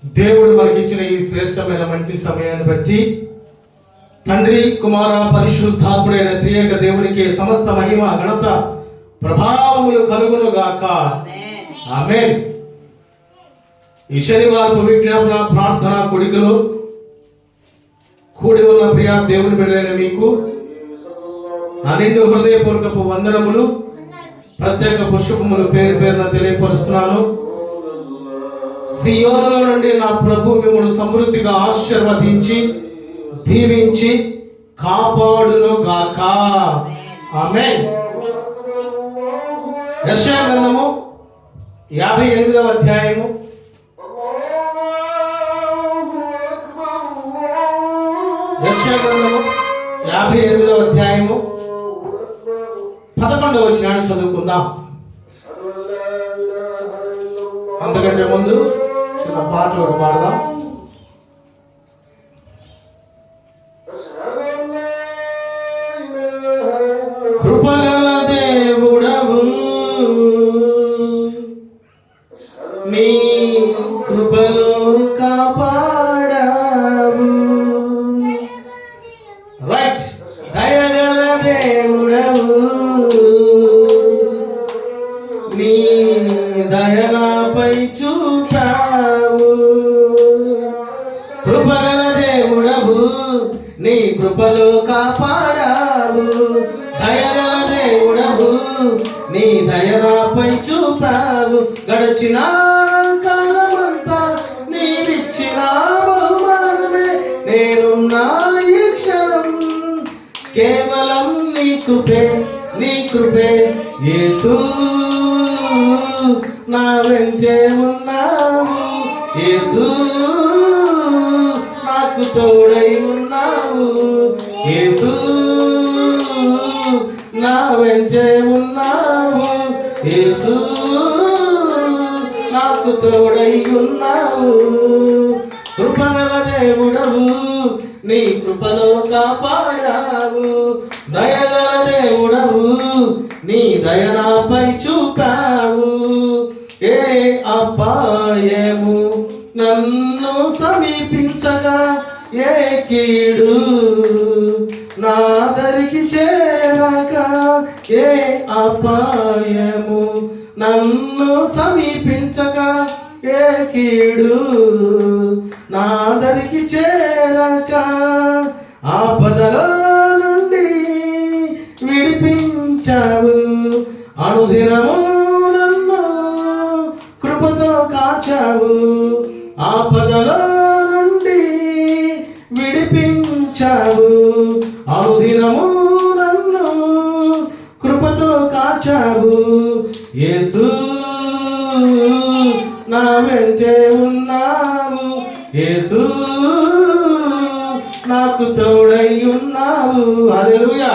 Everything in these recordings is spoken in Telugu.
దేవుడు మనకిచ్చిన ఈ శ్రేష్టమైన మంచి సమయాన్ని బట్టి తండ్రి, కుమార, పరిశుద్ధాత్ముడైన త్రియేక దేవునికి సమస్త మహిమ, ఘనత, ప్రభావములు కలుగును గాక. ఆమేన్. ఈ శనివారపు విజ్ఞాపన ప్రార్థన కొడికలో కూడి ఉన్న ప్రియ దేవుని బిడ్డలైన మీకు నా నిండు హృదయపూర్వకపు వందనములు, ప్రత్యేక పుష్పములు పేరు పేరున తెలియపరుస్తున్నాను. సియోనులో నుండి నా ప్రభు మిమ్మల్ని సమృద్ధిగా ఆశీర్వదించి దీవించి కాపాడును గాక. ఆమేన్. యెషయా గ్రంథము 58వ అధ్యాయము 58వ అధ్యాయము 11వ వచనాన్ని చదువుకుందాం. అంతకంటే ముందు చిన్న పాట ఒకటి పాడదాం. కృపగల దేవుడవు, నీ కృపలో కాపాడావు. రైట్. దయగల దేవుడవు, నీ దయనాపై చూపావు. కృపగల దేవుడవు, నీ కృపలో కాపాడావు. దయగల దేవుడవు, నీ దయనాపై చూపావు. గడిచిన కాలమంతా నీవిచ్చిన బహుమానమే నేనున్నా ఈ క్షణం. కేవలం నీ కృపే, నీ కృపే యేసు. నా వెంటే ఉన్నావు యేసు, నాకు తోడై ఉన్నావు యేసు. నా వెంటే ఉన్నావు యేసు, నాకు తోడై ఉన్నావు. కృపగల దేవుడవు, నీ కృపలో కాపాడావు. దయగల దేవుడవు, నీ దయనాపై చూపావు. ఏ అపాయము నన్ను సమీపించగా, ఏ కీడు నా దరికి చేరక, ఏ అపాయము నన్ను సమీపించక, ఏ కీడు నా దరికి చేరక, ఆపదలో నుండి విడిపించావు. అనుదినము నన్ను కృపతో కాచావు. ఆపదలో నుండి విడిపించావు. అనుదినము నన్ను కృపతో కాచావు. యేసు, నా వెంటే ఉన్నావు యేసు, నాకు తోడై ఉన్నావు. హల్లెలూయా.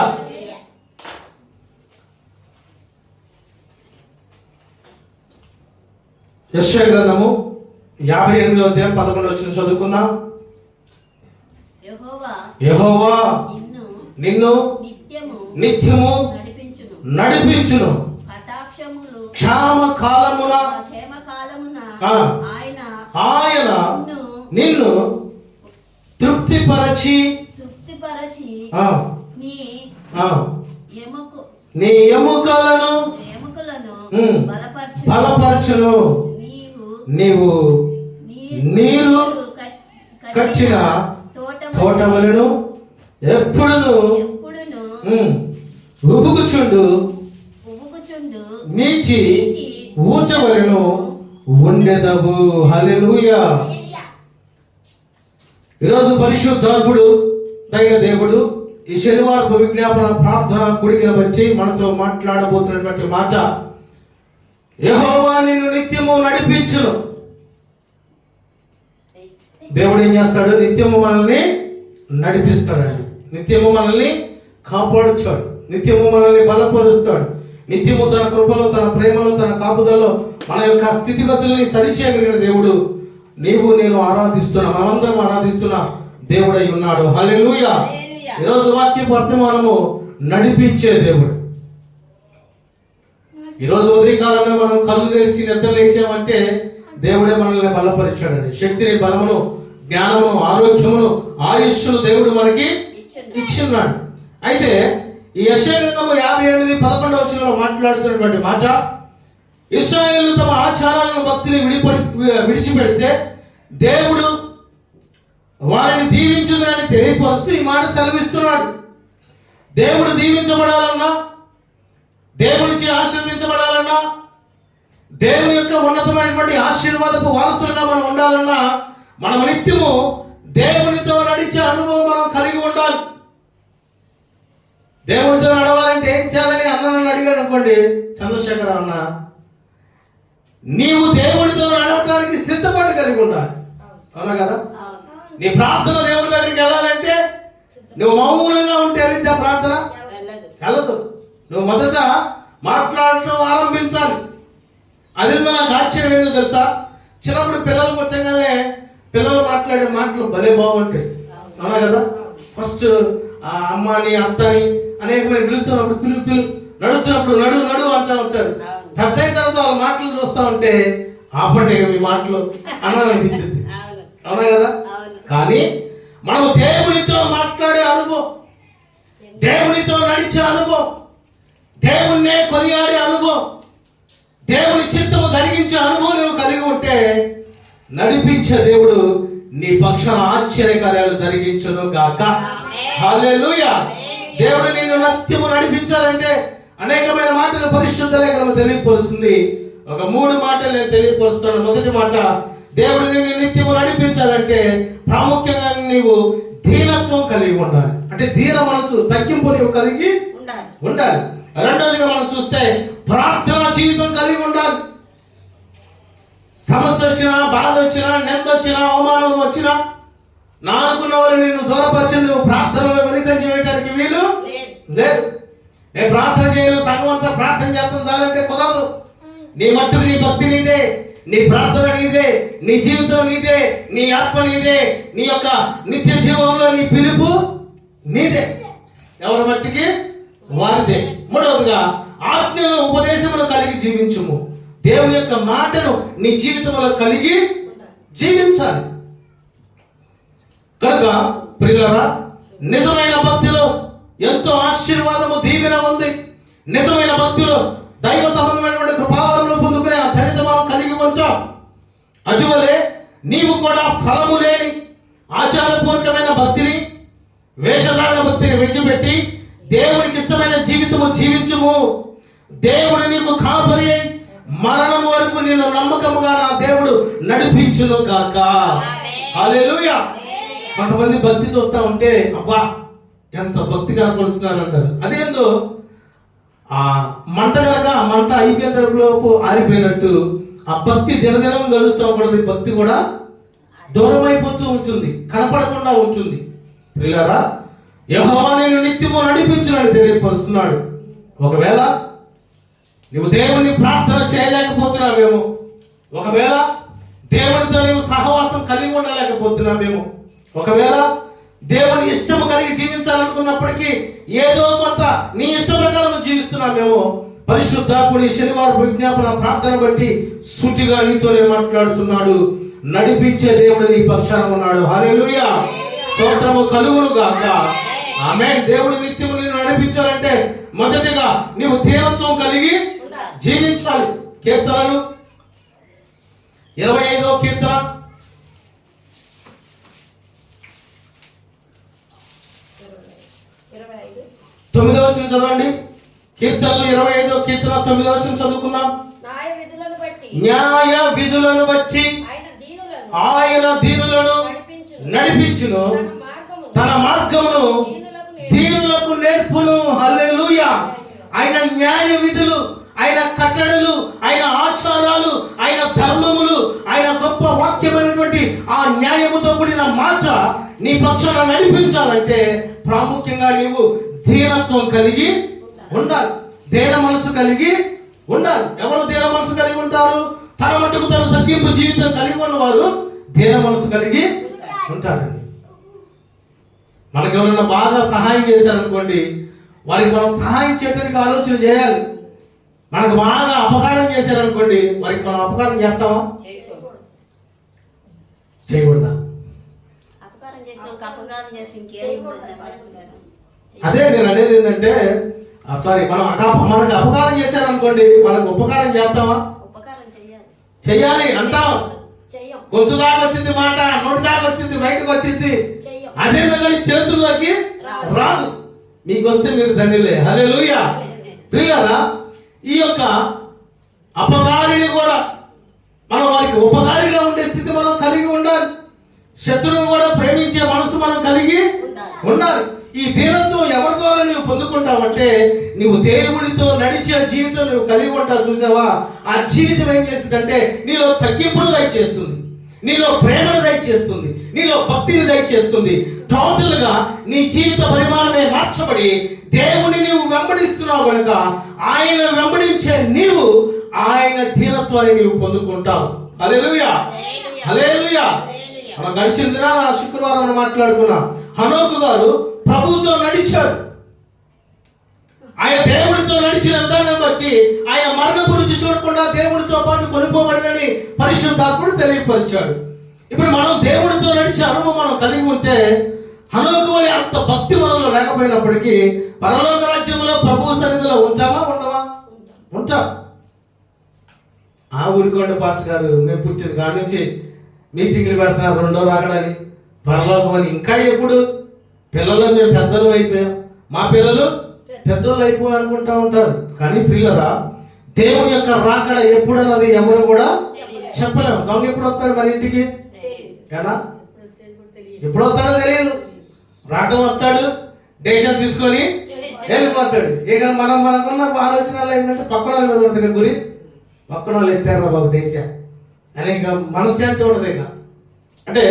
యెషయా గ్రంథము 58వ అధ్యాయం 11వ వచనం చదువుకుందాం. యెహోవా నిన్ను నిత్యము నడిపించును. క్షామ కాలమున ఆయన నిన్ను తృప్తిపరచి నీ ఎముకలను బలపరచును. నీవు నీరు కచ్చిన తోటవలను ఎప్పుడును ఉబుకుచుండు నీచి ఊచవలను ఉండెదవు. హల్లెలూయా. ఈరోజు పరిశుద్ధాత్ముడు దైవ దేవుడు ఈ శనివారపు విజ్ఞాపన ప్రార్థన కూడికను బట్టి మనతో మాట్లాడబోతున్నటువంటి మాట, యెహోవా నిన్ను నిత్యము నడిపించును. దేవుడు ఏం చేస్తాడు? నిత్యము మనల్ని నడిపిస్తాడండి. నిత్యము మనల్ని కాపాడుతాడు. నిత్యము మనల్ని బలపరుస్తాడు. నిత్యము తన కృపలో, తన ప్రేమలో, తన కాపుదలో మన యొక్క స్థితిగతుల్ని సరిచేయగలిగిన దేవుడు నీవు నేను ఆరాధిస్తున్నా, మనమందరం ఆరాధిస్తున్న దేవుడై ఉన్నాడు. హల్లెలూయా. ఈరోజు వాక్య వర్తమానము నడిపించే దేవుడు. ఈరోజు ఉదయకాలంలో మనం కళ్ళు తెరిచి నిద్ర లేచామంటే దేవుడే మనల్ని బలపరిచాడండి. శక్తిని, బలమును, జ్ఞానమును, ఆరోగ్యమును, ఆయుష్ను దేవుడు మనకి ఇచ్చున్నాడు. అయితే ఈ యెషయా గ్రంథము 58:11 వచనంలో మాట్లాడుతున్నటువంటి మాట, ఇశ్రాయేలు తమ ఆచారాలను, భక్తిని విడిచిపెడితే దేవుడు వారిని దీవించుదని తెలియపరుస్తూ ఈ మాట సెలవిస్తున్నాడు. దేవుడు దీవించబడాలన్నా, దేవునిచే ఆశీర్వదించబడాలన్నా, దేవుని యొక్క ఉన్నతమైనటువంటి ఆశీర్వాదపు వారసులుగా మనం ఉండాలన్నా, మనం నిత్యము దేవునితో నడిచే అనుభవం మనం కలిగి ఉండాలి. దేవునితో నడవాలంటే ఏం చేయాలని అన్నను అడిగాడు అనుకోండి, చంద్రశేఖర్ అన్న, నీవు దేవునితో నడవడానికి సిద్ధపడి కలిగి ఉండాలి. అవునా కదా? నీ ప్రార్థన దేవుని దగ్గరికి వెళ్ళాలంటే నువ్వు మౌనంగా ఉంటే వెళ్ళింది ఆ ప్రార్థన వెళ్ళదు. నువ్వు మొదట మాట్లాడటం ఆరంభించాలి. అది నాకు ఆశ్చర్యం ఏందో తెలుసా, చిన్నప్పుడు పిల్లలకు వచ్చగానే పిల్లలు మాట్లాడే మాటలు భలే బాగుంటాయి. అవునా కదా? ఫస్ట్ అమ్మని, అత్తని అనేకమైన పిలుస్తున్నప్పుడు పిలు నడుస్తున్నప్పుడు నడు నడు అంటా వచ్చారు. పెద్ద అయిన తర్వాత వాళ్ళ మాటలు చూస్తా ఉంటే ఆపండి మీ మాటలు అనాలనిపించింది. అవునా కదా? కానీ మనం దేవునితో మాట్లాడే అనుభవం, దేవునితో నడిచే అనుభవం, దేవుణ్ణే కొనియాడే అనుభవం, దేవుని చిత్తము జరిగించే అనుభవం నువ్వు కలిగి ఉంటే నడిపించే దేవుడు నీ పక్షాన ఆశ్చర్యకార్యాలు జరిగించును గాక. హల్లెలూయా. దేవుడు నిన్ను నిత్యము నడిపించాలంటే అనేకమైన మాటలు పరిశుద్ధ లేఖనం తెలియపరుస్తుంది. ఒక 3 మాటలు నేను తెలియపరుస్తాను. మొదటి మాట, దేవుడు నిన్ను నిత్యము నడిపించాలంటే ప్రాముఖ్యంగా నీవు దీనత్వం కలిగి ఉండాలి. అంటే దీన మనసు, తగ్గింపు నీవు కలిగి ఉండాలి. రెండవదిగా మనం చూస్తే ప్రార్థన జీవితం కలిగి ఉండాలి. సమస్య వచ్చినా, బాధ వచ్చినా, నింద వచ్చినా, అవమానం వచ్చినా, నా అనుకున్న వాళ్ళు నిన్ను దూరపరిచి నువ్వు ప్రార్థనలో వెనుకంచి వేయడానికి వీలు లేదు. నేను ప్రార్థన చేయను, సంఘం అంతా ప్రార్థన చేస్తాను చాలంటే కుదరదు. నీ మట్టుకు నీ భక్తి నీదే, నీ ప్రార్థన నీదే, నీ జీవితం నీదే, నీ ఆత్మ నీదే, నీ యొక్క నిత్య జీవంలో నీ పిలుపు నీదే. ఎవరి మట్టికి వారిదే. మూడవదిగా ఆజ్ఞను, ఉపదేశమును కలిగి జీవించుము. దేవుని యొక్క మాటను నీ జీవితంలో కలిగి జీవించాలి. కనుక ప్రియులారా, నిజమైన భక్తిలో ఎంతో ఆశీర్వాదము, దీవెన ఉంది. నిజమైన భక్తిలో దైవ సంబంధమైనటువంటి కృపావరమును పొందుకునే ఆ ధన్యత మనం కలిగి ఉంటాం. అటువలే నీవు కూడా ఫలము లేని ఆచారపూర్వకమైన భక్తిని, వేషధారణ భక్తిని విడిచిపెట్టి దేవునికి ఇష్టమైన జీవితము జీవించుము. దేవుడు నీకు కాపరి అయి మరణం వరకు నేను నమ్మకముగా నా దేవుడు నడిపించును గాక. హల్లెలూయా. కొంతమంది భక్తి చూస్తా ఉంటే అబ్బా ఎంత భక్తి కనపరుస్తున్నారు అంటారు. అదేందో ఆ మంట కనుక ఆ మంట అయిపోయిన తరపులోపు ఆరిపోయినట్టు ఆ భక్తి దినదినం గడుస్తూ ఉంటుంది. భక్తి కూడా దూరం అయిపోతూ ఉంటుంది, కనపడకుండా ఉంటుంది. పిల్లరా, యెహోవా నిన్ను నిత్యము నడిపించునని తెలియపరుస్తున్నాడు. ఒకవేళ నువ్వు దేవుని ప్రార్థన చేయలేకపోతున్నావేమో, ఒకవేళ దేవునితో నువ్వు సహవాసం కలిగి ఉండలేకపోతున్నావేమో, ఒకవేళ దేవుని ఇష్టము కలిగి జీవించాలనుకున్నప్పటికీ ఏదో కొంత నీ ఇష్ట ప్రకారం జీవిస్తున్నామేమో, పరిశుద్ధాత్ముడి శనివారం విజ్ఞాపన ప్రార్థన బట్టి సూటిగా నీతోనే మాట్లాడుతున్నాడు. నడిపించే దేవుడు నీ పక్షాన ఉన్నాడు. హల్లెలూయా. స్తోత్రము కలుగును గాక. ఆమేన్. దేవుడు నిత్యము నిన్ను నడిపించాలంటే మొదటిగా నీవు దీనత్వం కలిగి జీవించాలి. కీర్తనలు 25వ కీర్తన 9వ వచనం చదవండి. కీర్తనలు 25వ కీర్తన 9వ వచనం చదువుకుందాం. న్యాయ విధులను బట్టి ఆయన దీనులను నడిపించును, తన మార్గమును దీనులకు నేర్పును. హల్లెలూయా. ఆయన న్యాయ విధులు, ఆయన కట్టడలు, ఆయన ఆచారాలు, ఆయన ధర్మములు, ఆయన గొప్ప వాక్యమైనటువంటి ఆ న్యాయముతో కూడిన మాట నీ పక్షాన నడిపించాలంటే ప్రాముఖ్యంగా నీవు దీనత్వం కలిగి ఉండాలి. దీన మనసు కలిగి ఉండాలి. ఎవరు దీన మనసు కలిగి ఉంటారు? తన మట్టుకు తన తగ్గింపు జీవితం కలిగి ఉన్నవారు దీన మనసు కలిగి ఉంటారండి. మనకు ఎవరైనా బాగా సహాయం చేశారనుకోండి, వారికి మనం సహాయం చేయడానికి ఆలోచన చేయాలి. మనకు బాగా అపకారం చేశారనుకోండి, వారికి మనం అపకారం చేస్తామా? చేయకూడదా? అదే నేను అనేది ఏంటంటే సారీ, మనకు అపకారం చేశారనుకోండి, వాళ్ళకి ఉపకారం చేస్తామా? చెయ్యాలి అంటాం. గొంతు దాకా వచ్చింది మాట, నోటి దాకా వచ్చింది, బయటకు వచ్చింది, అదే కానీ చేతుల్లోకి రాదు. మీకు వస్తే మీరు ధన్యులే. హల్లెలూయా. ప్రియులారా, ఈ యొక్క అపకారిని కూడా మనం వారికి ఉపకారిగా ఉండే స్థితి మనం కలిగి ఉండాలి. శత్రువును కూడా ప్రేమించే మనసు మనం కలిగి ఉండాలి. ఈ దీనత్వం ఎవరి ద్వారా నువ్వు పొందుకుంటావంటే, నువ్వు దేవునితో నడిచే జీవితం నువ్వు కలిగి ఉంటావు. చూసావా? ఆ జీవితం ఏం చేస్తుందంటే నీలో తగ్గింపును దయచేస్తుంది, నీలో ప్రేమను దయచేస్తుంది, నీలో భక్తిని దయచేస్తుంది. టోటల్ గా నీ జీవిత పరిమాణమే మార్చబడి దేవుని నీవు వెంబడిస్తున్నావు కనుక ఆయన వెంబడించే నీవు ఆయన దీనత్వాన్ని నీవు పొందుకుంటావు. హల్లెలూయా, హల్లెలూయా. మనం గడిచిన దినాన శుక్రవారం మనం మాట్లాడుకున్నాం. హనోకు గారు ప్రభువుతో నడిచాడు. ఆయన దేవుడితో నడిచిన విధానం బట్టి ఆయన మరణపు రుచి చూడకుండా దేవుడితో పాటు కొనుక్కోబడినని పరిశుద్ధాత్ముడు తెలియపరిచాడు. ఇప్పుడు మనం దేవుడితో నడిచే అనుభవం మనం కలిగి ఉంటే, హనోకు వలె అంత భక్తి మనలో లేకపోయినప్పటికీ పరలోక రాజ్యంలో ప్రభువు సన్నిధిలో ఉంటామా ఉండవా? ఉంటాం. ఆ ఊరికోండి పాస్టర్ గారు, మేము పుట్టిన కాడి నుంచి మీటింగ్లు పెడుతున్నారు, రెండో రాకడని, పరలోకం అని. ఇంకా ఎప్పుడు పిల్లలు మేము పెద్దలు అయిపోయాం, మా పిల్లలు పెద్దోళ్ళు అయిపోయి అనుకుంటా ఉంటారు. కానీ పిల్లరా, దేవుని యొక్క రాకడ ఎప్పుడన్నది ఎవరు కూడా చెప్పలేము. దొంగ ఎప్పుడు వస్తాడు మన ఇంటికి? ఏనా ఎప్పుడు వస్తాడో తెలియదు. రావటం వస్తాడు, డేషన్ తీసుకొని వెళ్ళిపోతాడు. ఇక మనకున్న ఆలోచనలు ఏంటంటే పక్కన వాళ్ళ మీద ఉంటుంది గురి, పక్కన వాళ్ళు ఎత్తారా బాబు డేసా అని ఇక మనశ్శాంతి ఉండదు. ఇక అంటే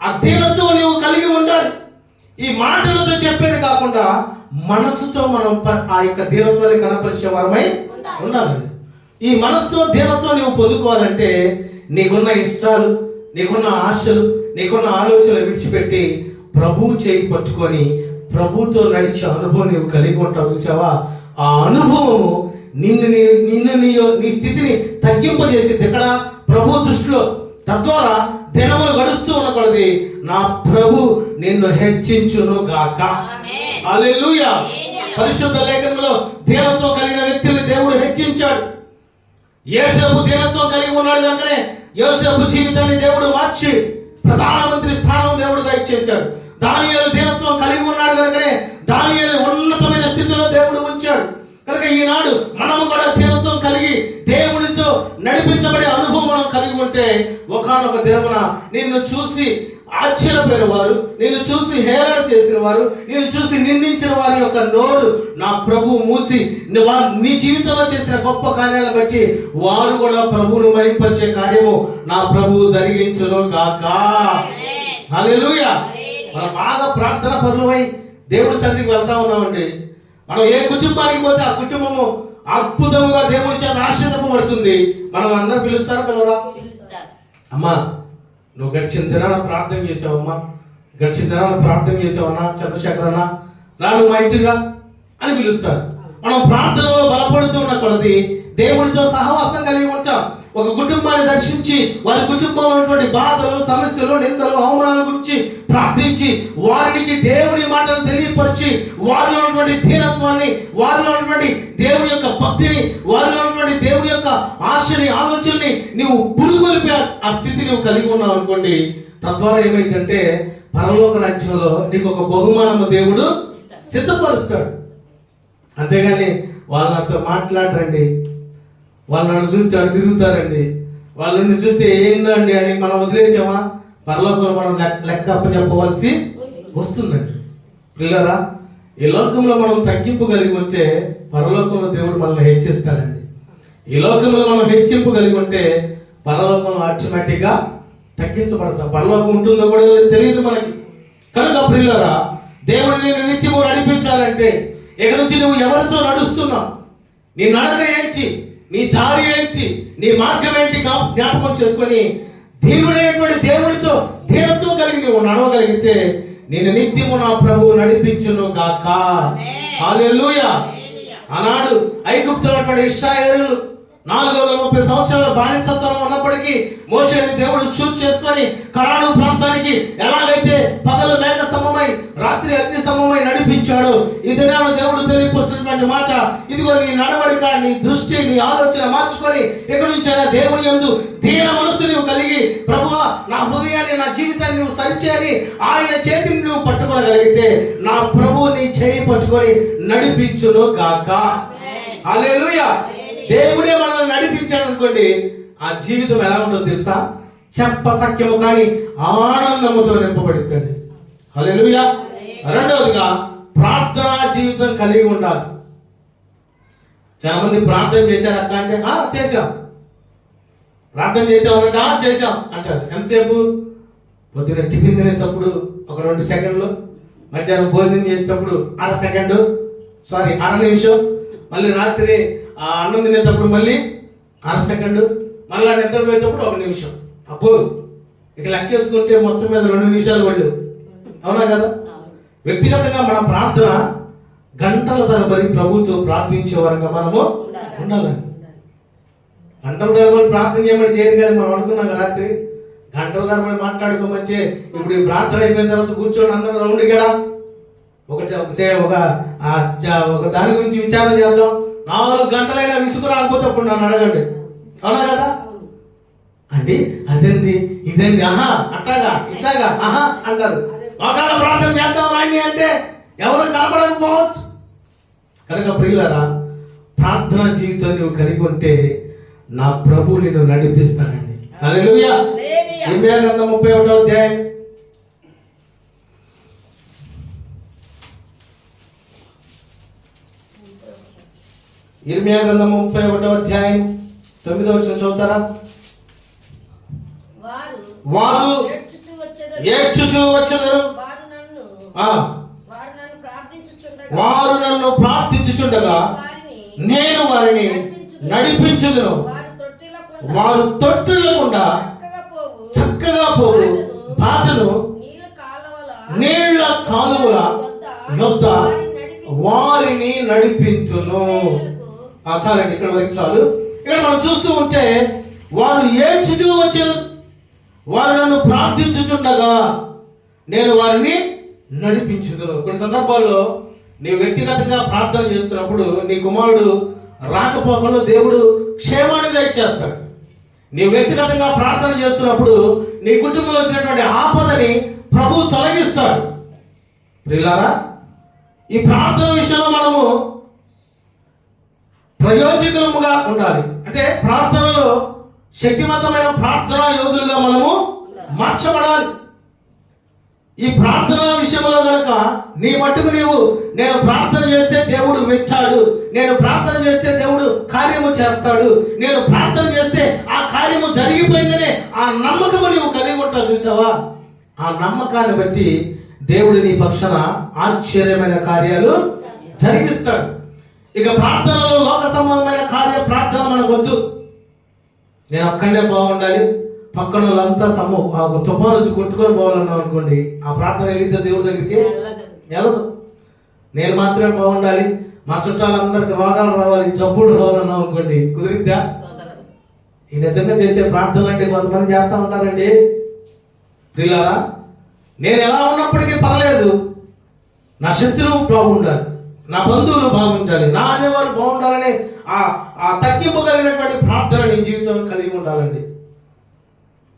అధ్యయనంతో నీవు కలిగి ఉండాలి. ఈ మాటలతో చెప్పేది కాకుండా మనసుతో మనం ఆ యొక్క దీనత్వాన్ని కనపరిచే వారమై ఉండాలండి. ఈ మనసుతో దీనత్వం నువ్వు పొందుకోవాలంటే నీకున్న ఇష్టాలు, నీకున్న ఆశలు, నీకున్న ఆలోచనలు విడిచిపెట్టి ప్రభువు చేయి పట్టుకొని ప్రభువుతో నడిచే అనుభవం నీవు కలిగి ఉంటావు. చూసావా? ఆ అనుభవము నీ స్థితిని తగ్గింపజేసింది ఎక్కడ? ప్రభు దృష్టిలో. తద్వారా దినములు గడుస్తూ ఉన్న కొలది నా ప్రభు నిన్ను హెచ్చించును గాక. హల్లెలూయా. పరిశుద్ధ లేఖనంలో దీనత్వం కలిగిన వ్యక్తిని దేవుడు హెచ్చించాడు. యోసేపు దీనత్వం కలిగి ఉన్నాడు కనుకనే యోసేపు జీవితాన్ని దేవుడు మార్చి ప్రధానమంత్రి స్థానం దేవుడు దయచేశాడు. దానియేలు దీనత్వం కలిగి ఉన్నాడు కనుకనే దానియేలు ఉన్నతమైన స్థితిలో దేవుడు ఉంచాడు. కనుక ఈనాడు మనము కూడా దీనత్వం కలిగి దేవునితో నడిపించబడే అనుభవం మనం కలిగి ఉంటే, ఒకానొక దినమున నిన్ను చూసి ఆశ్చర్యపోయిన వారు, నిన్ను చూసి హేళన చేసిన వారు, నిన్ను చూసి నిందించిన వారి యొక్క నోరు నా ప్రభు మూసి నీ జీవితంలో చేసిన గొప్ప కార్యాలను బట్టి వారు కూడా ప్రభువును మహింపరిచే కార్యము నా ప్రభు జరిగించును గాక. హల్లెలూయా. మనం బాగా ప్రార్థన పరులమై దేవుని సన్నిధికి వెళ్తా ఉన్నామండి. మనం ఏ కుటుంబానికి పోతే ఆ కుటుంబము అద్భుతముగా దేవుని చేత ఆశీర్వదింపబడుతుంది. మనం అందరూ పిలుస్తారా? పిలవరా? అమ్మా నువ్వు గడిచిన దినాన ప్రార్థన చేసావమ్మా, గడిచిన దినాన ప్రార్థన చేసావన్నా చంద్రశేఖర్ అన్న, రాను మా ఇంటిగా అని పిలుస్తారు. మనం ప్రార్థనలో బలపడుతున్న కొలది దేవుడితో సహవాసం కలిగి ఉంటాం. ఒక కుటుంబాన్ని దర్శించి వారి కుటుంబంలో ఉన్నటువంటి బాధలు, సమస్యలు, నిందలు, అవమానాల గురించి ప్రార్థించి వారికి దేవుని మాటలు తెలియపరిచి వారిలో ఉన్నటువంటి దీనత్వాన్ని, వారిలో ఉన్నటువంటి దేవుని యొక్క భక్తిని, వారిలో ఉన్నటువంటి దేవుని యొక్క ఆశని, ఆలోచనని నువ్వు పురుగొలిపే ఆ స్థితి నువ్వు కలిగి ఉన్నావు అనుకోండి, తద్వారా ఏమైందంటే పరలోక రాజ్యంలో నీకు ఒక బహుమానము దేవుడు సిద్ధపరుస్తాడు. అంతేగాని వాళ్ళతో మాట్లాడరండి, వాళ్ళు నన్ను చూసి అటు తిరుగుతారండి, వాళ్ళని చూస్తే ఏందండి అని మనం వదిలేసామా? పరలోకంలో మనం లెక్క అప్పచెప్పవలసి వస్తుందండి. పిల్లరా, ఈ లోకంలో మనం తగ్గింపు కలిగి ఉంటే పరలోకంలో దేవుడు మనల్ని హెచ్చిస్తాడండి. ఈ లోకంలో మనం హెచ్చింపు కలిగి ఉంటే పరలోకంలో ఆటోమేటిక్గా తగ్గించబడతాం. పరలోకం ఉంటుందో కూడా తెలియదు మనకి. కనుక పిల్లరా, దేవుడు నేను నిత్యము నడిపించాలంటే ఇక నుంచి నువ్వు ఎవరితో నడుస్తున్నావు, నీ నడక ఏంటి, నీ దారి ఏంటి, నీ మార్గం ఏంటి జ్ఞాపకం చేసుకొని దీనుడైనటువంటి దేవుడితో దీనత్వం కలిగి నువ్వు నడవగలిగితే నేను నిత్యము నా ప్రభువు నడిపించును గాక. హల్లెలూయా. ఆనాడు ఐగుప్తులో ఇశ్రాయేలు 430 సంవత్సరాల బానిసత్వంలో ఉన్నప్పటికీ మోషేని దేవుడు షూట్ చేసుకొని కనాను ప్రాంతానికి ఎలాగైతే పగలు మేఘ స్తంభమై రాత్రి అగ్ని స్తంభమై నడిపించాడు, ఈ దినాన దేవుడు తెలియపరుస్తున్నటువంటి మాట, ఇదిగో నీ నడవడిక, నీ దృష్టి, నీ ఆలోచన మార్చుకొని ఇక నుంచైనా దేవుని యందు దీన మనస్సు నువ్వు కలిగి, ప్రభువా నా హృదయాన్ని, నా జీవితాన్ని నువ్వు సరిచేయాలి, ఆయన చేతిని నువ్వు పట్టుకోగలిగితే నా ప్రభువు నీ చేయి పట్టుకొని నడిపించును గాక. హల్లెలూయా. దేవుడే మనల్ని నడిపించాడు అనుకోండి, ఆ జీవితం ఎలా ఉంటుందో తెలుసా? చెప్పసఖ్యము కానీ ఆనందముతో నింపబడుతుంది. హల్లెలూయా. రెండవదిగా ప్రార్థనా జీవితం కలిగి ఉండాలి. చాలా మంది ప్రార్థన చేశారు అక్క అంటే చేశాం, ప్రార్థన చేసామన్నట చేశాం అంటారు. ఎంతసేపు? పొద్దున టిఫిన్ తినేటప్పుడు ఒక 2 సెకండ్లు, మధ్యాహ్నం భోజనం చేసేటప్పుడు అర నిమిషం, మళ్ళీ రాత్రి అన్నం తినేటప్పుడు మళ్ళీ 1/2 సెకండ్, మళ్ళీ నిద్రపోయేటప్పుడు 1 నిమిషం. అప్పు ఇక లెక్కేసుకుంటే మొత్తం మీద 2 నిమిషాలు వాళ్ళు. అవునా కదా? వ్యక్తిగతంగా మన ప్రార్థన గంటల తరబడి ప్రభుతో ప్రార్థించే వరంగా మనము ఉండాలండి. గంటల తరబడి ప్రార్థన చేయమని చేయరు, కానీ మనం అనుకున్నాం రాత్రి గంటల తరబడి మాట్లాడుకోమంటే, ఇప్పుడు ఈ ప్రార్థన అయిపోయిన తర్వాత కూర్చొని అందరం రౌండ్ కదా ఒక దాని గురించి విచారం చేద్దాం. 4 గంటలైనా విసుగు రాకపోతే అప్పుడు నన్ను అడగండి. అవునా కదా? అంటే అదండి ఇదండి అట్టాగా ఇట్లాగా అంటారు. ఒకవేళ ప్రార్థన చేద్దాం రాండి అంటే ఎవరు కనపడకపోవచ్చు. కనుక ప్రియులారా, ప్రార్థనా జీవితం నువ్వు కలిగి ఉంటే నా ప్రభు నిన్ను నడిపిస్తానండి. హల్లెలూయా. ఇర్మీయా గ్రంథం 31వ అధ్యాయం ఇర్మీయా గ్రంథం 31వ అధ్యాయం 9వ వచనం చదువుతారా? వారు ఏడ్చుచూ వచ్చెదరు, వారు నన్ను ప్రార్థించుచుండగా నేను వారిని నడిపించుదును. వారు తొట్టిల్లకుండా చక్కగా పోవు బాటను నీళ్ల కాలువల యొద్ద వారిని నడిపించును. చాలండి, ఇక్కడ వరకు చాలు. ఇక్కడ మనం చూస్తూ ఉంటే వారు ఏడ్చుతూ వచ్చారు, వారు నన్ను ప్రార్థించుచుండగా నేను వారిని నడిపించుదును. కొన్ని సందర్భాల్లో నీవు వ్యక్తిగతంగా ప్రార్థన చేస్తున్నప్పుడు నీ కుమారుడు రాకపోకల్లో దేవుడు క్షేమాన్ని దయచేస్తాడు. నీవు వ్యక్తిగతంగా ప్రార్థన చేస్తున్నప్పుడు నీ కుటుంబంలో వచ్చినటువంటి ఆపదని ప్రభు తొలగిస్తాడు. ప్రియులారా, ఈ ప్రార్థన విషయంలో మనము ప్రయోజకులముగా ఉండాలి. అంటే ప్రార్థనలో శక్తివంతమైన ప్రార్థనా యోధులుగా మనము మార్చబడాలి. ఈ ప్రార్థనా విషయంలో కనుక నీ మట్టుకు నేను ప్రార్థన చేస్తే దేవుడు వింటాడు, నేను ప్రార్థన చేస్తే దేవుడు కార్యము చేస్తాడు, నేను ప్రార్థన చేస్తే ఆ కార్యము జరిగిపోయిందనే ఆ నమ్మకము నీవు కలిగి ఉంటావు. చూసావా? ఆ నమ్మకాన్ని బట్టి దేవుడు నీ పక్షాన ఆశ్చర్యమైన కార్యాలు జరిగిస్తాడు. ఇక ప్రార్థనలో లోక సంబంధమైన ప్రార్థన మనకు వద్దు. నేను ఒక్కడే బాగుండాలి, పక్కన వాళ్ళంతా తుఫాను వచ్చి కొట్టుకొని పోవాలన్నాం అనుకోండి, ఆ ప్రార్థన వెళ్ళిద్దా దేవుడి దగ్గరికి? వెళ్ళదు. నేను మాత్రమే బాగుండాలి, మా చుట్టాలందరికి రోగాలు రావాలి, జబ్బులు రావాలన్నాం అనుకోండి, కుదిరిద్దా? ఈ నిజంగా చేసే ప్రార్థనలు అంటే కొంతమంది చేస్తూ ఉంటారండి. ప్రియులారా, నేను ఎలా ఉన్నప్పటికీ పర్లేదు, నా శత్రువు బాగుండాలి, నా బంధువులు బాగుండాలి, నా అనేవారు బాగుండాలని ఆ తగ్గింపు కలిగినటువంటి ప్రార్థన నీ జీవితం కలిగి ఉండాలండి.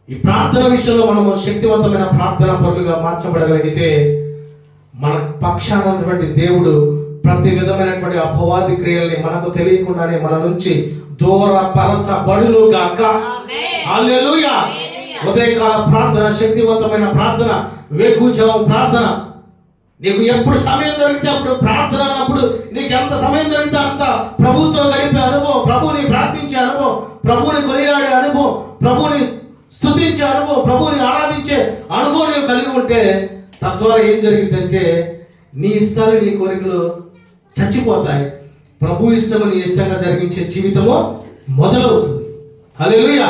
ఈ ప్రార్థన విషయంలో మనము శక్తివంతమైన ప్రార్థన పరులుగా మార్చబడగలిగితే మన పక్షాన ఉన్నటువంటి దేవుడు ప్రతి విధమైనటువంటి అపవాది క్రియల్ని మనకు తెలియకుండానే మన నుంచి దూరపరచబడును గాక. హల్లెలూయా. ఉదయకాల ప్రార్థన, శక్తివంతమైన ప్రార్థన, వేకువజాము ప్రార్థన. నీకు ఎప్పుడు సమయం దొరికితే అప్పుడు ప్రార్థన అన్నప్పుడు నీకు ఎంత సమయం దొరికితే అంత ప్రభుతో గడిపే అనుభవం, ప్రభుని ప్రార్థించే అనుభవం, ప్రభుని కొనియాడే అనుభవం, ప్రభుని స్తుతించే అనుభవం, ప్రభుని ఆరాధించే అనుభవం నీవు కలిగి ఉంటే తద్వారా ఏం జరిగిందంటే నీ ఇష్టాలు, నీ కోరికలు చచ్చిపోతాయి. ప్రభు ఇష్టము నీ ఇష్టంగా జరిగించే జీవితము మొదలవుతుంది. హల్లెలూయా.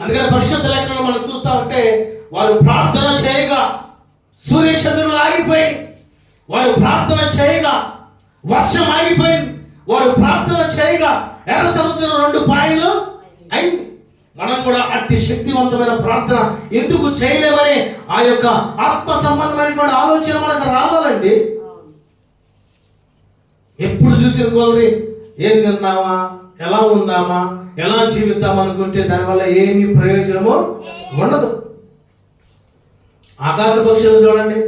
అందుకని పరిశుద్ధ లేఖనంలో మనం చూస్తా ఉంటే వారు ప్రార్థన చేయగా సూర్యచంద్రులు ఆగిపోయి, వారు ప్రార్థన చేయగా వర్షం ఆగిపోయింది, వారు ప్రార్థన చేయగా ఎర్ర సముద్రం 2 పాయలు అయింది. మనం కూడా అట్టి శక్తివంతమైన ప్రార్థన ఎందుకు చేయలేమని ఆ యొక్క ఆత్మ సంబంధమైనటువంటి ఆలోచన మనకు రావాలండి. ఎప్పుడు చూసిన కొలది ఏం తిందామా, ఎలా ఉందామా, ఎలా జీవిద్దాం అనుకుంటే దానివల్ల ఏమీ ప్రయోజనము ఉండదు. ఆకాశ పక్షులు చూడండి,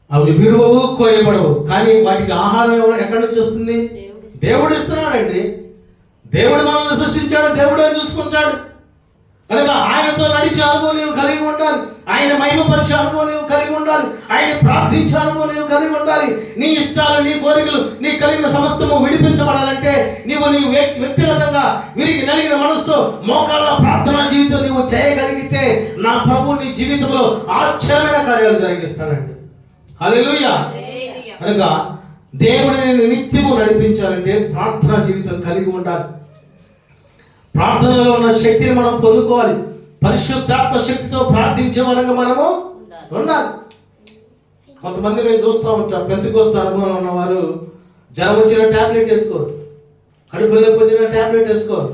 అవి విరువవు, కోయబడవు, కానీ వాటికి ఆహారం ఎక్కడి నుంచి వస్తుంది? దేవుడు ఇస్తున్నాడండి. దేవుడు మనల్ని సృష్టించాడు, దేవుడే చూసుకుంటాడు. కనుక ఆయనతో నడిచే అనుభవం నీవు కలిగి ఉండాలి. ఆయన మహిమపరిచే అనుభవం నీవు కలిగి ఉండాలి. ఆయన ప్రార్థించే అనుభవం నీవు కలిగి ఉండాలి. నీ ఇష్టాలు, నీ కోరికలు, నీ కలిగిన సమస్తము విడిపించబడాలంటే నీ వ్యక్తిగతంగా విరిగి నలిగిన మనసుతో మోకాళ్ళ ప్రార్థనా జీవితం నీవు చేయగలిగితే నా ప్రభు నీ జీవితంలో ఆశ్చర్యమైన కార్యాలు జరిగిస్తాడండి. హల్లెలూయా. కనుక దేవుడిని నిత్యము నడిపించాలంటే ప్రార్థనా జీవితం కలిగి ఉండాలి. ప్రార్థనలో ఉన్న శక్తిని మనం పొందుకోవాలి. పరిశుద్ధాత్మ శక్తితో ప్రార్థించే వరంగా మనము ఉండాలి. కొంతమంది నేను చూస్తూ ఉంటాం, పెంతెకోస్తు అనుభవం ఉన్నవారు జ్వరం వచ్చిన టాబ్లెట్ వేసుకోరు, కడుపు నొప్పి వచ్చిన టాబ్లెట్ వేసుకోరు.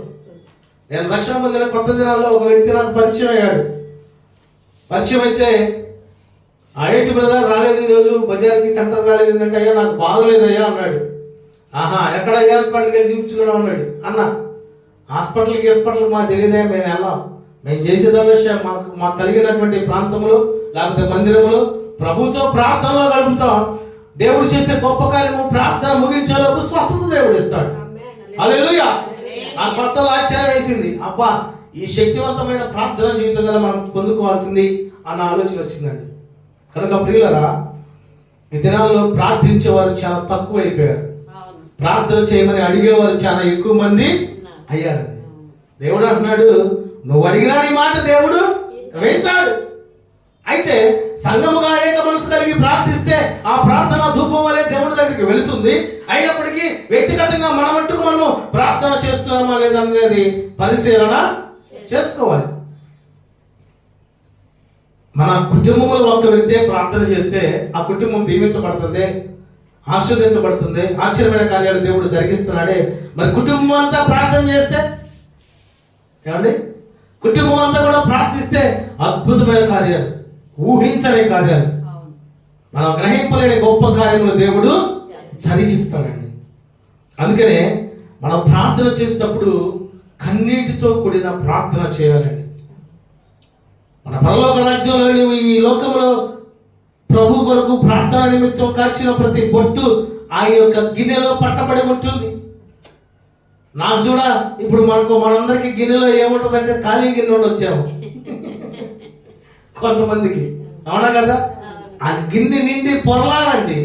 నేను రక్షణ పొందిన కొత్త దినాల్లో ఒక వ్యక్తి నాకు పరిచయం అయ్యాడు. పరిచయం అయితే ఏంటి బ్రదర్ రాలేదు ఈరోజు బజార్కి, సెంటర్ రాలేదు ఏంటంటే, అయ్యా నాకు బాగలేదయ్యా అన్నాడు. ఆహా, ఎక్కడ హాస్పిటల్కి వెళ్ళి చూపించుకున్నాం అన్నాడు. అన్న హాస్పిటల్కి మాకు తెలియదే, మేము వెళ్ళాం. మేము చేసేదల్లా మాకు కలిగినటువంటి ప్రాంతంలో లేకపోతే మందిరంలో ప్రభుతో ప్రార్థనలో గడుపుతాం. దేవుడు చేసే గొప్ప కార్యము ప్రార్థన ముగించేలోపు స్వస్థత దేవుడు ఇస్తాడు. హల్లెలూయా. ఆ కొత్తలో ఆశ్చర్యం వేసింది, అబ్బా ఈ శక్తివంతమైన ప్రార్థన జీవితం కదా మనం పొందుకోవాల్సింది అన్న ఆలోచన వచ్చిందండి. కనుక ప్రియులరా, ఈ దినాల్లో ప్రార్థించేవారు చాలా తక్కువ అయిపోయారు. ప్రార్థన చేయమని అడిగేవారు చాలా ఎక్కువ మంది అయ్యారండి. దేవుడు అంటున్నాడు, నువ్వు అడిగినా నీ మాట దేవుడు వేయించాడు. అయితే సంఘముగా ఏక మనసు కలిగి ప్రార్థిస్తే ఆ ప్రార్థన ధూపం వలె దేవుడి దగ్గరికి వెళుతుంది. అయినప్పటికీ వ్యక్తిగతంగా మన మట్టుకు మనము ప్రార్థన చేస్తున్నామా లేదనేది పరిశీలన చేసుకోవాలి. మన కుటుంబంలో ఒక వ్యక్తి ప్రార్థన చేస్తే ఆ కుటుంబం దీవించబడుతుంది, ఆశీర్వదించబడుతుంది, ఆశ్చర్యమైన కార్యాలు దేవుడు జరిగిస్తున్నాడే. మరి కుటుంబం అంతా ప్రార్థన చేస్తే ఏమండి, కుటుంబం అంతా కూడా ప్రార్థిస్తే అద్భుతమైన కార్యాలు, ఊహించని కార్యాలు, మనం గ్రహింపలేని గొప్ప కార్యములు దేవుడు జరిగిస్తాడండి. అందుకనే మనం ప్రార్థన చేసేటప్పుడు కన్నీటితో కూడిన ప్రార్థన చేయాలండి. మన పరలోక రాజ్యంలో నువ్వు ఈ లోకంలో ప్రభు కొరకు ప్రార్థన నిమిత్తం కాచిన ప్రతి బొట్టు ఆయన యొక్క గిన్నెలో పట్టబడి ఉంటుంది. నాకు చూడ ఇప్పుడు మనందరికి గిన్నెలో ఏముంటుందంటే ఖాళీ గిన్నె వచ్చాము కొంతమందికి, అవునా కదా? ఆ గిన్నె నిండి పొరలాలండి.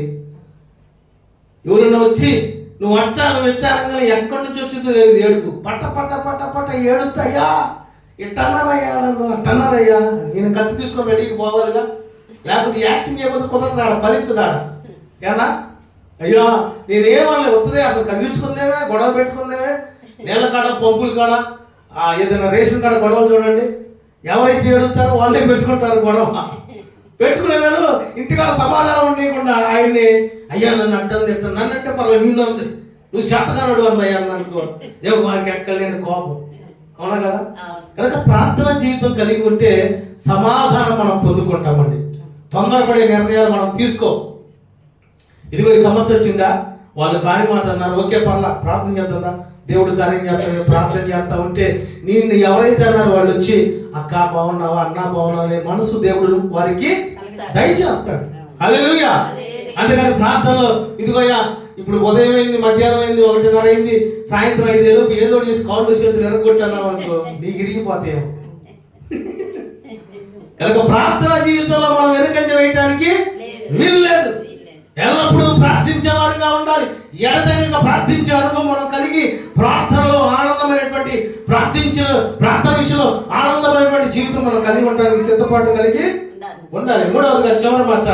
ఎవరన్నా వచ్చి నువ్వు వచ్చాను ఎక్కడి నుంచి వచ్చిందో లేదు, ఏడుపు పట్ట పట్ట పట్ట పట్ట ఏడుతాయా, ఇట్టన్నారయ్యా, నన్ను అట్టన్నారయ్యా. నేను కత్తి తీసుకొని రెడీకి పోవాలిగా, లేకపోతే యాక్షన్ చేయకపోతే కుదరదాడ, ఫలించదాడ. ఏనా అయ్యా నేనేమన్నా వస్తుందే, అసలు కదిలించుకుందేమే, గొడవ పెట్టుకుందేమే. నీళ్ళ కాడ, పంపుల కాడ, ఏదైనా రేషన్ కాడ గొడవలు చూడండి, ఎవరైతే ఏడుతారో వాళ్ళే పెట్టుకుంటారు గొడవ. పెట్టుకునేదాడు ఇంటికాడ సమాధానం ఉండకుండా ఆయన్ని, అయ్యా నన్ను అడ్డం తిట్టాను, నన్ను అంటే పర్లేదు, నిన్ను అంది, నువ్వు శాతకానుడు అంది అయ్యా అనుకో, దేవుడు వారికి ఎక్కలేని కోపం, అవునా కదా? కనుక ప్రార్థన జీవితం కలిగి ఉంటే సమాధానం మనం పొందుకుంటామండి. తొందరపడే నిర్ణయాలు మనం తీసుకో. ఇదిగో ఈ సమస్య వచ్చిందా, వాళ్ళు కాని మాట అన్నారు, ఓకే పర్లా, ప్రార్థన చేద్దా, దేవుడు కార్యం చేస్తాడు, ప్రార్థన చేస్తా ఉంటే నేను ఎవరైతే అన్నారో వాళ్ళు వచ్చి అక్క బాగున్నావా, అన్న బాగున్నావా అనే మనసు దేవుడు వారికి దయచేస్తాడు. హల్లెలూయా. అందుకని ప్రార్థనలో ఇదిగోయ్యా ఇప్పుడు ఉదయం అయింది, మధ్యాహ్నం అయింది, 1:30 అయింది, సాయంత్రం 5 ఏదో చేసి కాళ్ళు చేతులు ఎరగొట్టాను అనుకో, నీకు ఇరిగిపోతాయేమో. కనుక ప్రార్థన జీవితంలో మనం వెనుకంజ వేయటానికి వీలు లేదు. ఎల్లప్పుడూ ప్రార్థించే వారిగా ఉండాలి. ఎడతెగక ప్రార్థించే అనుభవం మనం కలిగి ప్రార్థనలో ఆనందమైనటువంటి ప్రార్థన విషయంలో ఆనందమైనటువంటి జీవితం మనం కలిగి ఉండడానికి సిద్ధపాటు కలిగి ఉండాలి. మూడవదిగా చివరి మాట,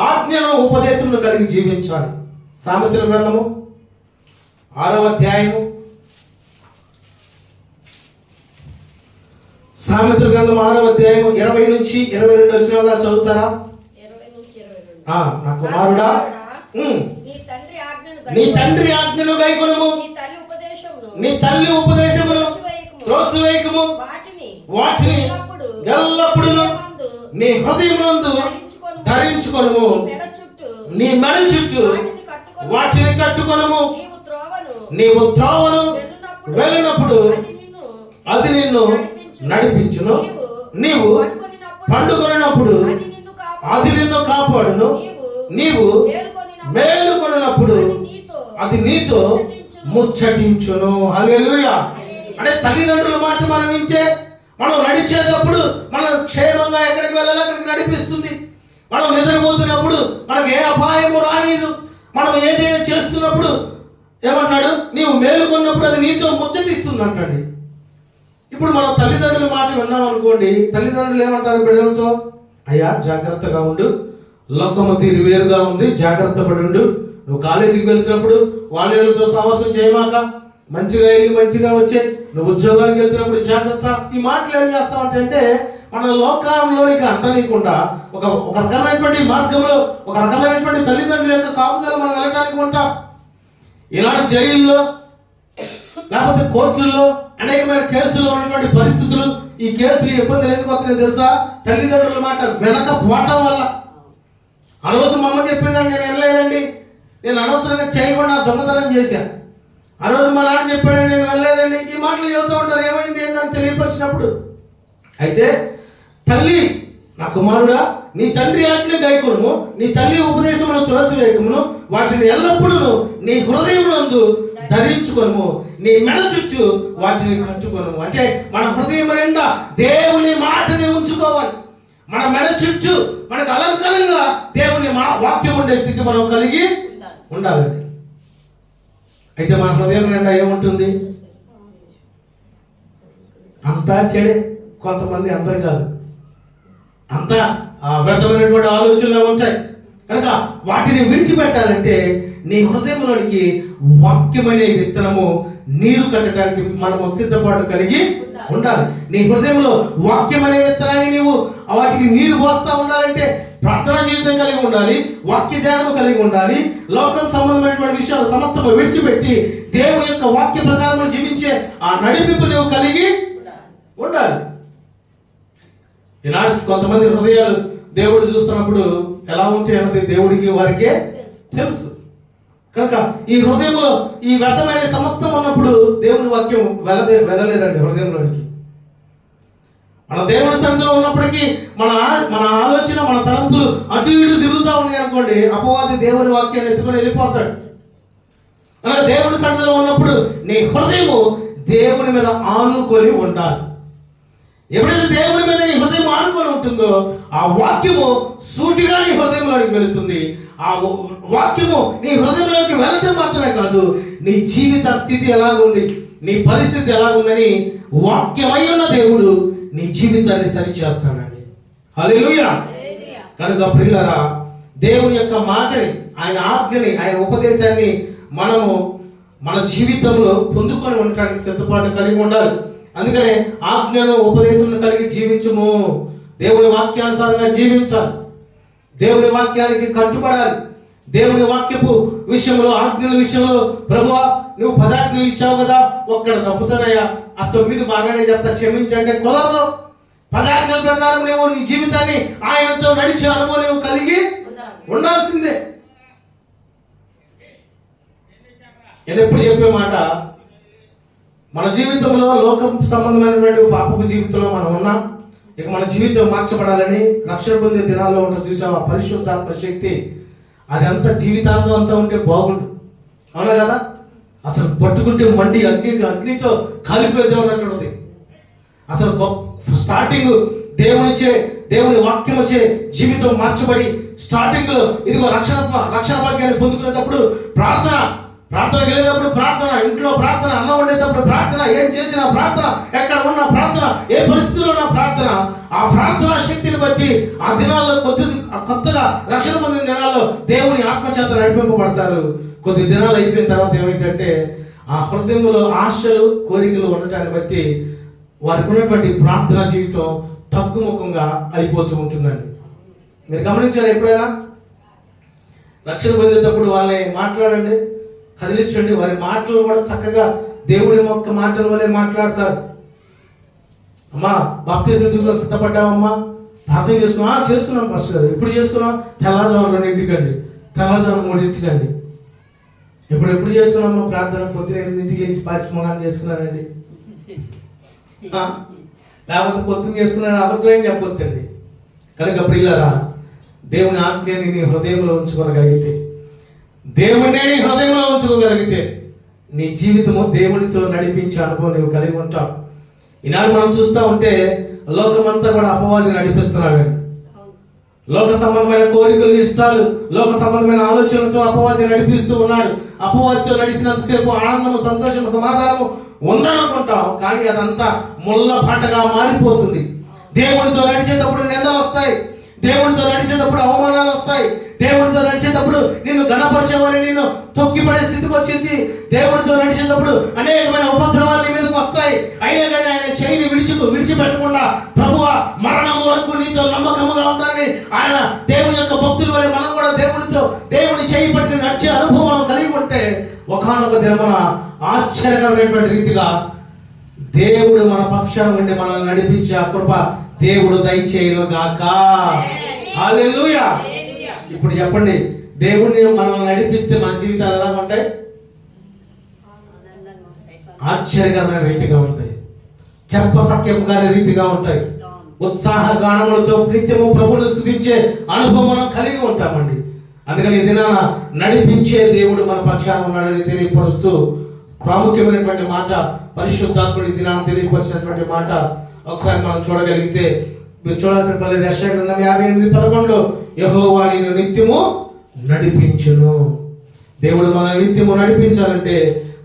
ఆజ్ఞను ఉపదేశంలో కలిగి జీవించాలి. సామెతల గ్రంథము 6వ అధ్యాయము, సామెతల గ్రంథం 6వ అధ్యాయము 20 నుంచి 22 వచనాలు చదువుతారా? నా కుమారుడా, నీ తండ్రి ఆజ్ఞను నీ తండ్రి ఆజ్ఞను గైకొనుము, నీ తల్లి ఉపదేశమును త్రోసివేయకుము, వాటిని ఎల్లప్పుడూ నీ హృదయమునందు ధరించుకొనుము, నీ మెడ చుట్టూ వాటిని కట్టుకొనుము. నీవు త్రోవను వెళ్ళినప్పుడు అది నిన్ను నడిపించును, నీవు పండుకొనినప్పుడు అది నిన్ను కాపాడును, నీవు మేలుకొనినప్పుడు అది నీతో ముచ్చటించును. హల్లెలూయా. అంటే తల్లిదండ్రుల మాట మనం వింటే మనం నడిచేటప్పుడు మనం క్షేమంగా ఎక్కడికి వెళ్ళాలి అక్కడికి నడిపిస్తుంది. మనం నిద్రపోతున్నప్పుడు మనకు ఏ అపాయము రానిదు. మనం ఏదైనా చేస్తున్నప్పుడు ఏమన్నాడు, నీవు మేలుకొన్నప్పుడు అది నీతో ముచ్చటిస్తుంది అంటండి. ఇప్పుడు మనం తల్లిదండ్రుల మాట విన్నాం అనుకోండి, తల్లిదండ్రులు ఏమంటారు బిడ్డలతో, అయ్యా జాగ్రత్తగా ఉండు, లోకము తీరు వేరుగా ఉంది, జాగ్రత్త పడుండు, నువ్వు కాలేజీకి వెళ్తున్నప్పుడు వాళ్ళతో సహవాసం చేయమాక, మంచిగా వెళ్ళి మంచిగా వచ్చే, నువ్వు ఉద్యోగానికి వెళ్తున్నప్పుడు జాగ్రత్త. ఈ మాటలు ఏం చేస్తామంటే మన లోకంలోనికి అంటనీయకుండా ఒక రకమైనటువంటి మార్గంలో ఒక రకమైనటువంటి తల్లిదండ్రుల యొక్క కాపుదల మనం వెళ్ళటానికి ఉంటాం. ఈనాడు జైల్లో లేకపోతే కోర్టుల్లో అనేకమైన కేసుల్లో ఉన్నటువంటి పరిస్థితులు, ఈ కేసులు ఇబ్బందులు ఎందుకు వస్తున్నాయో తెలుసా? తల్లిదండ్రుల మాట వినకపోవటం వల్ల. ఆ రోజు మా అమ్మ చెప్పేదాన్ని నేను వెళ్ళలేదండి, నేను అనవసరంగా చేయకుండా దొంగతనం చేశాను. ఆ రోజు మా నాన్న చెప్పాడు నేను వెళ్ళలేదండి. ఈ మాటలు చెబుతూ ఉంటారు, ఏమైంది ఏందని తెలియపరిచినప్పుడు. అయితే తల్లి, నా కుమారుడా, నీ తండ్రి ఆజ్ఞ గైకొనుము, నీ తల్లి ఉపదేశమును త్రోసివేయకుము, వాటిని ఎల్లప్పుడూ నీ హృదయమునందు ధరించుకొనుము, నీ మెడ చుట్టూ వాటిని కట్టుకొనుము. అంటే మన హృదయం నిండా దేవుని మాటని ఉంచుకోవాలి. మన మెడ చుట్టూ మనకు అలంకారంగా దేవుని వాక్యం ఉండే స్థితి మనం కలిగి ఉండాలండి. అయితే మన హృదయం నిండా ఏముంటుంది? అంతా చెడే. కొంతమంది అందరు కాదు, అంతా వ్యర్థమైనటువంటి ఆలోచనలు ఉంటాయి. కనుక వాటిని విడిచిపెట్టాలంటే నీ హృదయంలోనికి వాక్యమనే విత్తనము నీరు కట్టడానికి మనము సిద్ధపాటు కలిగి ఉండాలి. నీ హృదయంలో వాక్యం అనే విత్తనాన్ని నీవు వాటికి నీరు పోస్తా ఉండాలంటే ప్రార్థనా జీవితం కలిగి ఉండాలి, వాక్య ధ్యానం కలిగి ఉండాలి, లోకం సంబంధమైనటువంటి విషయాలు సమస్తము విడిచిపెట్టి దేవుని యొక్క వాక్య ప్రకారం జీవించే ఆ నడిపింపు నువ్వు కలిగి ఉండాలి. ఈనాడు కొంతమంది హృదయాలు దేవుడు చూస్తున్నప్పుడు ఎలా ఉంటాయి అన్నది దేవుడికి వారికే తెలుసు. కనుక ఈ హృదయంలో ఈ వ్యర్థమైన సమస్తం ఉన్నప్పుడు దేవుని వాక్యం వెళ్ళలేదండి హృదయంలోనికి. మన దేవుని సన్నిధిలో ఉన్నప్పటికీ మన ఆలోచన, మన తలంపులు అటు ఇటు తిరుగుతూ ఉన్నాయి అనుకోండి, అపవాది దేవుని వాక్యాన్ని ఎత్తుకొని వెళ్ళిపోతాడు. కనుక దేవుని సన్నిధిలో ఉన్నప్పుడు నీ హృదయము దేవుని మీద ఆనుకొని ఉండాలి. ఎప్పుడైతే దేవుని మీద నీ హృదయం ఆనుకొని ఉంటుందో ఆ వాక్యము సూటిగా నీ హృదయంలోకి వెళుతుంది. ఆ వాక్యము నీ హృదయంలోకి వెళ్ళటం మాత్రమే కాదు, నీ జీవిత స్థితి ఎలాగుంది, నీ పరిస్థితి ఎలాగుందని వాక్యమై ఉన్న దేవుడు నీ జీవితాన్ని సరిచేస్తాడండి. హల్లెలూయా. కనుక ప్రియులారా, దేవుని యొక్క మాటని, ఆయన ఆజ్ఞని, ఆయన ఉపదేశాన్ని మనము మన జీవితంలో పొందుకొని ఉండటానికి సిద్ధపాటు కలిగి ఉండాలి. అందుకనే ఆజ్ఞను ఉపదేశం కలిగి జీవించుము. దేవుని వాక్యానుసారంగా జీవించాలి, దేవుని వాక్యానికి కట్టుబడాలి. దేవుని వాక్యపు విషయంలో, ఆజ్ఞల విషయంలో, ప్రభువా నువ్వు 10 ఆజ్ఞలు ఇచ్చావు కదా, ఒక్కడ తప్పుతానయ్యా, ఆ 9 బాగానే చెప్తా క్షమించంటే కుదరదు. 10 ఆజ్ఞల ప్రకారం నువ్వు నీ జీవితాన్ని ఆయనతో నడిచే అనుభవం నువ్వు కలిగి ఉండాల్సిందే. నేను ఎప్పుడు చెప్పే మాట, మన జీవితంలో లోకం సంబంధమైనటువంటి పాపపు జీవితంలో మనం ఉన్నాం. ఇక మన జీవితం మార్చబడాలని రక్షణ పొందే దినాల్లో ఉంటుంది చూసాం, ఆ పరిశుద్ధాత్మ శక్తి అదంతా జీవితాంతం అంతా ఉంటే బాగుండు. అవునా కదా? అసలు పట్టుకుంటే మండి అగ్నితో కాలిపోయేదే ఉన్నట్టు. అసలు స్టార్టింగ్ దేవుని వాక్యం వచ్చే జీవితం మార్చబడి స్టార్టింగ్ లో ఇదిగో రక్షణ భాగ్యాన్ని పొందుకునేటప్పుడు ప్రార్థన వెళ్ళేటప్పుడు ప్రార్థన, ఇంట్లో ప్రార్థన, అన్నం వండేటప్పుడు ప్రార్థన, ఏం చేసినా ప్రార్థన, ఎక్కడ ఉన్న ప్రార్థన, ఏ పరిస్థితుల్లో ఉన్న ప్రార్థన. ఆ ప్రార్థన శక్తిని బట్టి ఆ దినాల్లో కొత్తగా రక్షణ పొందిన దినాల్లో దేవుని ఆత్మచేత నడిపింపబడతారు. కొద్ది దినాలు అయిపోయిన తర్వాత ఏమైందంటే ఆ హృదయంలో ఆశలు, కోరికలు ఉండటాన్ని బట్టి వారికి ఉన్నటువంటి ప్రార్థన జీవితం తగ్గుముఖంగా అయిపోతూ ఉంటుందండి. మీరు గమనించారా? ఎప్పుడైనా రక్షణ పొందేటప్పుడు వాళ్ళని మాట్లాడండి, కదిలించండి. వారి మాటలు కూడా చక్కగా దేవుడి యొక్క మాటల వల్లే మాట్లాడతారు. అమ్మా బాప్తిజం తీసుకుని సిద్ధపడ్డామమ్మా, ప్రార్థన చేసుకున్నాం ఫస్ట్ గారు. ఎప్పుడు చేసుకున్నాం? తెల్లవారుజాము 2:00, తెల్లవారుజాము 3:00. ఎప్పుడు చేసుకున్నామా ప్రార్థన? పొద్దున 8:00 లేచి పాచిమోహాన్ని చేసుకున్నానండి. లేకపోతే పొద్దున్న చేసుకున్నాను అబద్ధం ఏం చెప్పొచ్చండి. కనుక ప్రియులారా, దేవుని ఆజ్ఞని నీ హృదయంలో ఉంచుకోగలిగితే, దేవుడినే నీ హృదయంలో ఉంచుకోగలిగితే నీ జీవితము దేవుడితో నడిపించే అనుభవం నువ్వు కలిగి ఉంటావు. ఈనాడు మనం చూస్తూ ఉంటే లోకమంతా కూడా అపవాది నడిపిస్తున్నాడండి. లోక సంబంధమైన కోరికలు, ఇష్టాలు, లోక సంబంధమైన ఆలోచనలతో అపవాది నడిపిస్తూ ఉన్నాడు. అపవాదితో నడిచినంతసేపు ఆనందము, సంతోషము, సమాధానము ఉందనుకుంటాం, కానీ అదంతా ముళ్ళ పంటగా మారిపోతుంది. దేవుడితో నడిచేటప్పుడు నిందలు వస్తాయి, దేవుడితో నడిచేటప్పుడు అవమానాలు వస్తాయి, దేవుడితో నడిచేటప్పుడు నిన్ను ఘనపరిచేవారిని నిన్ను తొక్కిపడే స్థితికి వచ్చింది. దేవుడితో నడిచేటప్పుడు అనేకమైన ఉపద్రవాలు నీ మీదకి వస్తాయి. అయినా కానీ ఆయన చేయిని విడిచిపెట్టకుండా ప్రభువా మరణం వరకు నీతో నమ్మకముగా ఉంటానని ఆయన దేవుని యొక్క భక్తుల వల్ల మనం కూడా దేవుని చేయి పట్టుకుని నడిచే అనుభవం మనం కలిగి ఉంటే ఒకానొక దినమున ఆశ్చర్యకరమైనటువంటి రీతిగా దేవుడు మన పక్షాన ఉండి మనల్ని నడిపించే ఆ కృప దేవుడు దయచేయును గాక. హల్లెలూయా. ఇప్పుడు చెప్పండి, దేవుడిని మనల్ని నడిపిస్తే మన జీవితాలు ఎలా ఉంటాయి? ఆశ్చర్యకరమైన రీతిగా ఉంటాయి, చెప్పసక్యం కాని రీతిగా ఉంటాయి. ఉత్సాహ గానములతో నిత్యము ప్రభువును స్తుతించే అనుభవం మనం కలిగి ఉంటామండి. అందుకని ఈ దినాన నడిపించే దేవుడు మన పక్షాన ఉన్నాడని తెలియపరుస్తూ ప్రాముఖ్యమైనటువంటి మాట, పరిశుద్ధాత్ముడి దినాన్ని తెలియపరిచినటువంటి మాట ఒకసారి మనం చూడగలిగితే, మీరు చూడాల్సిన పర్లేదు. యెషయా గ్రంథం 58:11 యెహోవా నిన్ను నిత్యము నడిపించును. దేవుడు మనల్ని నిత్యము నడిపించాలంటే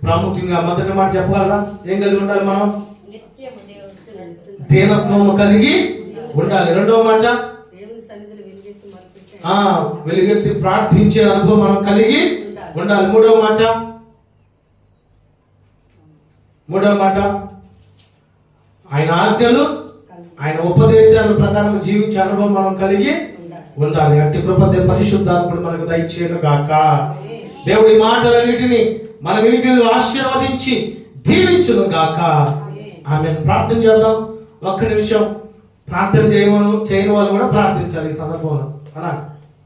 ప్రాముఖ్యంగా మొదటి మాట చెప్పగలరా? ఏం కలిగి ఉండాలి? మనం దీనత్వము కలిగి ఉండాలి. రెండవ మాట వెలుగెత్తి ప్రార్థించే అనుభవం మనం కలిగి ఉండాలి. మూడవ మాట ఆయన ఆజ్ఞలు, ఆయన ఉపదేశాల ప్రకారం జీవించే అనుభవం మనం కలిగి ఉండాలి. అట్టి కృప పరిశుద్ధాత్ముడు మనకు దయచేయును గాక. దేవుడి మాటలన్నిటిని మన వినికిడిలో ఆశీర్వదించి దీవించును గాక. ఆమెను ప్రార్థన చేద్దాం. ఒక్క నిమిషం ప్రార్థన చేయని వాళ్ళు కూడా ప్రార్థించాలి ఈ సందర్భంలో. అలా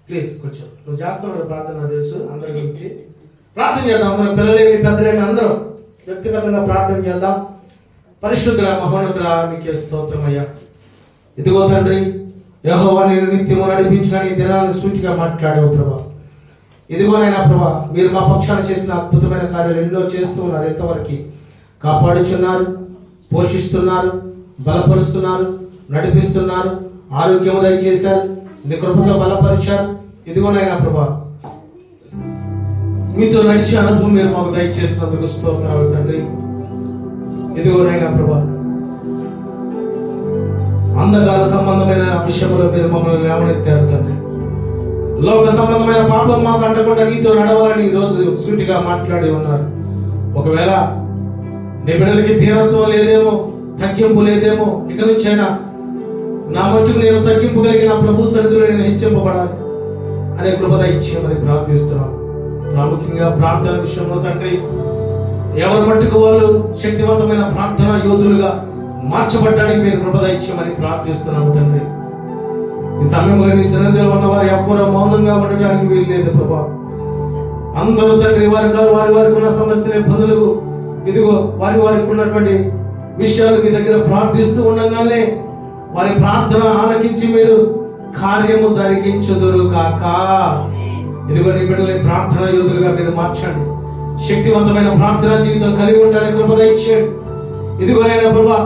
ప్లీజ్ కొంచెం నువ్వు చేస్తావు ప్రార్థన, నాకు తెలుసు. అందరి గురించి ప్రార్థన చేద్దాం. మన పిల్లలేమి పెద్దలేమి అందరం వ్యక్తిగతంగా ప్రార్థన చేద్దాం. పరిశుద్ధుల మహోన్నతుడా మీకే స్తోత్రమయ్యా. ఇదిగో తండ్రి, యెహోవా నిన్ను నిత్యము నడిపించిన ఈ దినాన్ని సూటిగా మాట్లాడావు ప్రభా. ఇదిగోనైనా ప్రభా, మీరు మా పక్షాన చేసిన అద్భుతమైన కార్యాలు ఎన్నో చేస్తూ ఉన్నారు. ఎంతవరకు కాపాడుచున్నారు, పోషిస్తున్నారు, బలపరుస్తున్నారు, నడిపిస్తున్నారు, ఆరోగ్యము దయచేశారు, మీ కృపతో బలపరిచారు. ఇదిగోనైనా ప్రభా, మీతో నడిచే అనుభవం మీరు మాకు దయచేసినందుకు స్తోత్రాలు తండ్రి. ఇదిగోనైనా ప్రభా, అంధకార సంబంధమైన విషయంలో మీరు మమ్మల్ని లేవనెత్తారు తండ్రి. లోక సంబంధమైన పాపం మాకు అంటకుండా నీతో నడవాలని ఈరోజు సూటిగా మాట్లాడి ఉన్నారు. ఒకవేళ నీ బిడ్డలకి తీరత్వం లేదేమో, తగ్గింపు లేదేమో, ఇక నుంచైనా నా మట్టుకు నేను తగ్గింపు కలిగిన ప్రభు సన్నిధిలో నేను హెచ్చింపబడాలి అనే కృపద ఇచ్చేయమని ప్రార్థిస్తున్నాం. ప్రాముఖ్యంగా ప్రార్థన విషయంలో తండ్రి, ఎవరి మట్టుకు వాళ్ళు శక్తివంతమైన ప్రార్థన యోధులుగా మార్చబడ్డానికి మీరు కృపద ఇచ్చేయమని ప్రార్థిస్తున్నాము తండ్రి. ఈ సమయంలో నీ సన్నిధిలో ఉన్నవారు ఎవ్వరూ మౌనంగా ఉండటానికి వీలు లేదు ప్రభా. అందరూ తండ్రి వారికి ఉన్న సమస్యల ఇబ్బందులకు ఇదిగో వారికి ఉన్నటువంటి విషయాలు మీ దగ్గర ప్రార్థిస్తూ ఉండగానే వారి ప్రార్థన ఆలకించి మీరు కార్యము జరిగించుదురు గాక. ఇదిగో నీ బిడ్డల ప్రార్థన యోధులుగా మీరు మార్చండి. శక్తివంతమైన ప్రార్థన జీవితం కలిగి ఉంటారని కృపద ఇచ్చేయండి. ఇదిగోనైనా ప్రభా,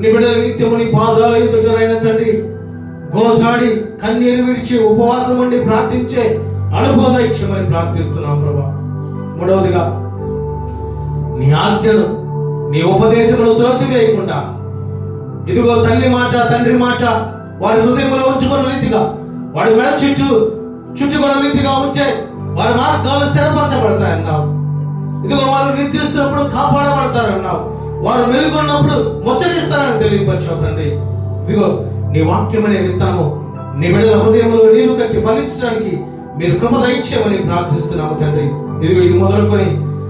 నీ బిడ్డల నిత్యము నీ పాదాల ఎదుటనైనా తండ్రి గోసాడి కన్నీరు విడిచి ఉపవాసం ఉండి ప్రార్థించే అనుభవం ఇచ్చేమని ప్రార్థిస్తున్నాం ప్రభా. మూడవదిగా, నీ ఆజ్ఞను, నీ ఉపదేశమును త్రోసివేయకుండా ఇదిగో తల్లి మాట, తండ్రి మాట వారి హృదయంలో ఉంచుకున్న రీతిగా, వాడి మెడ చుట్టుకున్న రీతిగా ఉంటే వారి మార్గాలు స్థిరపరచబడతాయన్నావు. ఇదిగో వారు నిద్రిస్తున్నప్పుడు కాపాడబడతారన్నావు. వారు మెలుగున్నప్పుడు ముచ్చటిస్తారని తెలియపరిచావు తండ్రి. ఇదిగో నీ వాక్యం అనే విత్తనము నీ బిడ్డల హృదయంలో నీరు కట్టి ఫలించడానికి మీరు కృప దయచేయమని ప్రార్థిస్తున్నాము తండ్రి. ఇదిగో ఇది మొదలుకొని